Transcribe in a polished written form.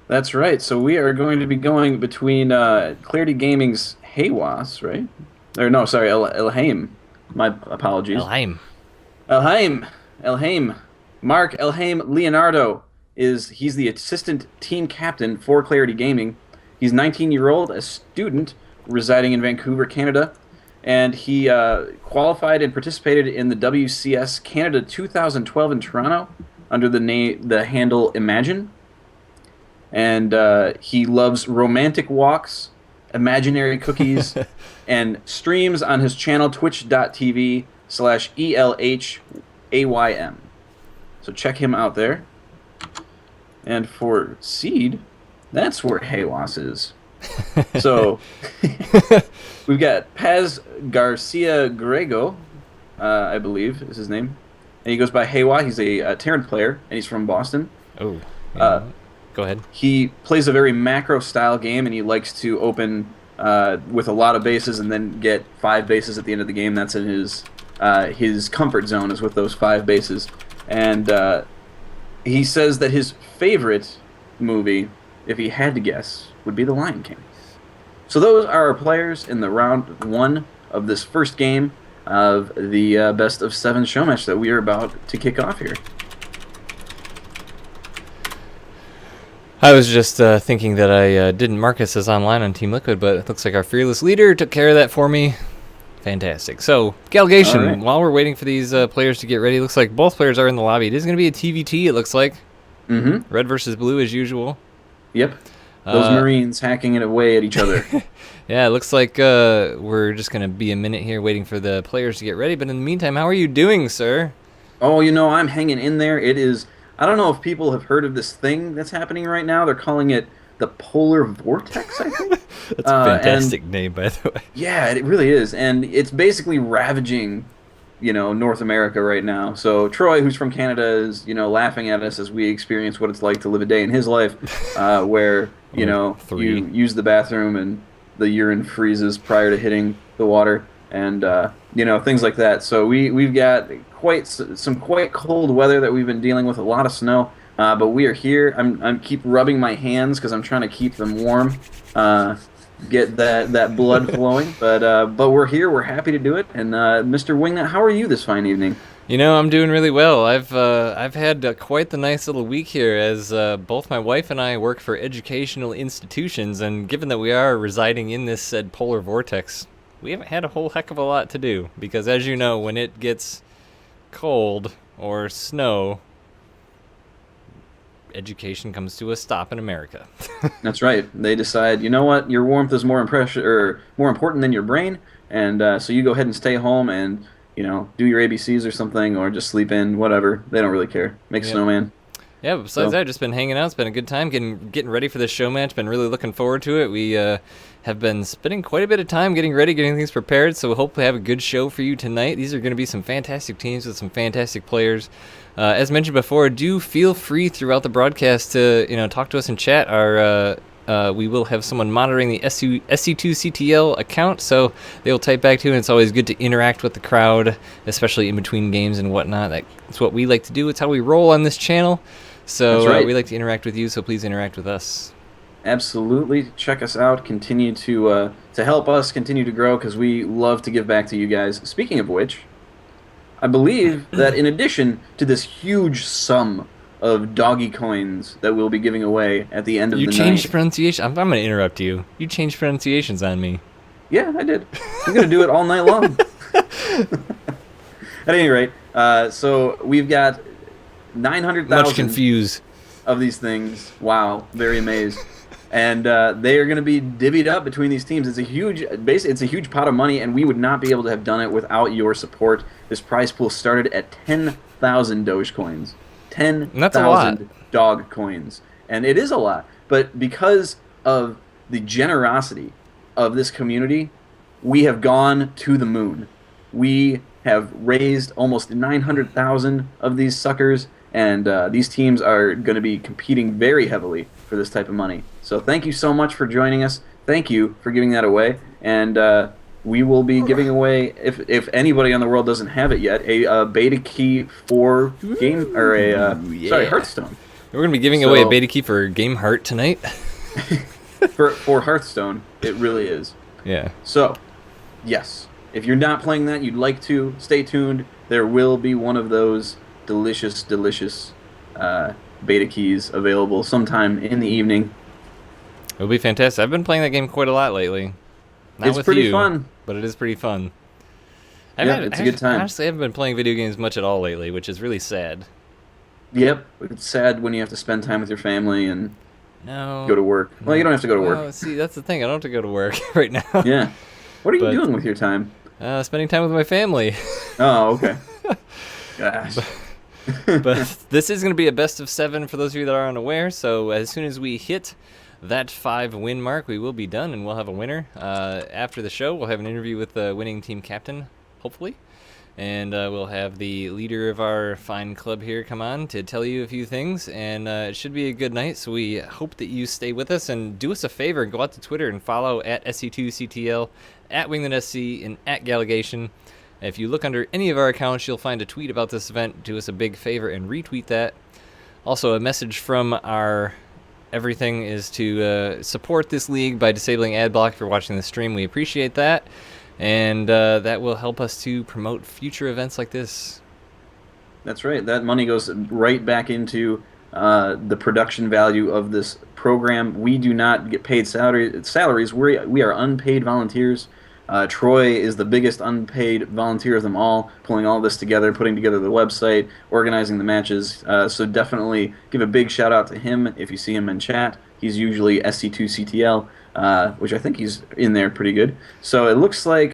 That's right. So we are going to be going between Clarity Gaming's Haywas, right? Or no, sorry, Elhaim. My apologies. Elheim. Elhaim. Elhaim. Mark Elhaim Leonardo he's the assistant team captain for Clarity Gaming. He's 19-year-old, a student residing in Vancouver, Canada, and he qualified and participated in the WCS Canada 2012 in Toronto under the handle Imagine. And he loves romantic walks, imaginary cookies, and streams on his channel twitch.tv/ELHAYM. So check him out there. And for seed, that's where Haywas is. So we've got Paz Garcia Grego, I believe is his name. And he goes by Haywa. He's a Terran player, and he's from Boston. Oh, Uh, go ahead. he plays a very macro style game, and he likes to open with a lot of bases and then get 5 bases at the end of the game. That's in his comfort zone, is with those 5 bases. And he says that his favorite movie, if he had to guess, would be The Lion King. So those are our players in the round 1 of this first game of the best of 7 show match that we are about to kick off here. I was just thinking that I didn't mark us as online on Team Liquid, but it looks like our fearless leader took care of that for me. Fantastic. So, Galgation, All right. while we're waiting for these players to get ready, it looks like both players are in the lobby. It is going to be a TVT, it looks like. Mm-hmm. Red versus blue, as usual. Yep. Those Marines hacking it away at each other. Yeah, it looks like we're just going to be a minute here waiting for the players to get ready. But in the meantime, how are you doing, sir? Oh, I'm hanging in there. It is. I don't know if people have heard of this thing that's happening right now. They're calling it the polar vortex, I think. That's a fantastic name, by the way. Yeah, it really is. And it's basically ravaging, North America right now. So Troy, who's from Canada, is, laughing at us as we experience what it's like to live a day in his life, where, you 3. use the bathroom and the urine freezes prior to hitting the water, and things like that. So we've got some quite cold weather that we've been dealing with, a lot of snow, but we are here. I'm keep rubbing my hands because I'm trying to keep them warm, get that blood flowing. But we're here. We're happy to do it. And Mr. Wingnut, how are you this fine evening? I'm doing really well. I've had quite the nice little week here, as both my wife and I work for educational institutions, and given that we are residing in this said polar vortex, we haven't had a whole heck of a lot to do, because as you know, when it gets cold or snow, education comes to a stop in America. That's right. They decide, you know what, your warmth is more important than your brain, and so you go ahead and stay home and do your ABCs or something, or just sleep in, whatever. They don't really care. Make a Yep. snowman. Yeah, but besides that, just been hanging out. It's been a good time getting ready for this show match. Been really looking forward to it. We have been spending quite a bit of time getting ready, getting things prepared, so we hope to have a good show for you tonight. These are going to be some fantastic teams with some fantastic players. As mentioned before, do feel free throughout the broadcast to talk to us in chat. We will have someone monitoring the SC2CTL account, so they will type back to you, and it's always good to interact with the crowd, especially in between games and whatnot. That's what we like to do. It's how we roll on this channel. So That's right. we like to interact with you, so please interact with us. Absolutely. Check us out. Continue to help us continue to grow, because we love to give back to you guys. Speaking of which, I believe that in addition to this huge sum of doggy coins that we'll be giving away at the end of the You night. changed pronunciation. I'm going to interrupt you. You changed pronunciations on me. Yeah, I did. I'm going to do it all night long. At any rate, so we've got Much 900,000 confused. of these things. Wow, very amazed. And they are going to be divvied up between these teams. It's a huge pot of money, and we would not be able to have done it without your support. This prize pool started at 10,000 Doge coins. That's a lot. 10,000 dog coins. And it is a lot. But because of the generosity of this community, we have gone to the moon. We have raised almost 900,000 of these suckers, and these teams are going to be competing very heavily for this type of money. So thank you so much for joining us. Thank you for giving that away. And we will be giving away, if anybody on the world doesn't have it yet, a beta key for Hearthstone. We're gonna be giving away a So beta key for Game Heart tonight. for Hearthstone, it really is. Yeah. So, yes, if you're not playing that, you'd like to, stay tuned. There will be one of those delicious, delicious beta keys available sometime in the evening. It'll be fantastic. I've been playing that game quite a lot lately. Not It's with pretty you, fun. but it is pretty fun. Yep, it's a good time. Honestly, I haven't been playing video games much at all lately, which is really sad. Yep, it's sad when you have to spend time with your family and go No, to work. Well, you no. don't have to go to work. Well, see, that's the thing. I don't have to go to work right now. Yeah. What are you But doing with your time? spending time with my family. Oh, okay. Gosh. But this is going to be a best of 7 for those of you that are unaware. So as soon as we hit that 5 win mark, we will be done and we'll have a winner. After the show, we'll have an interview with the winning team captain, hopefully. And we'll have the leader of our fine club here come on to tell you a few things. And it should be a good night. So we hope that you stay with us and do us a favor and go out to Twitter and follow at SC2CTL, at WinglandSC, and at Galligation. If you look under any of our accounts, you'll find a tweet about this event. Do us a big favor and retweet that. Also, a message from our everything is to support this league by disabling ad block if you're watching the stream. We appreciate that. And that will help us to promote future events like this. That's right. That money goes right back into the production value of this program. We do not get paid salaries. We are unpaid volunteers. Troy is the biggest unpaid volunteer of them all, pulling all this together, putting together the website, organizing the matches. So definitely give a big shout out to him if you see him in chat. He's usually SC2CTL, which I think he's in there pretty good. So it looks like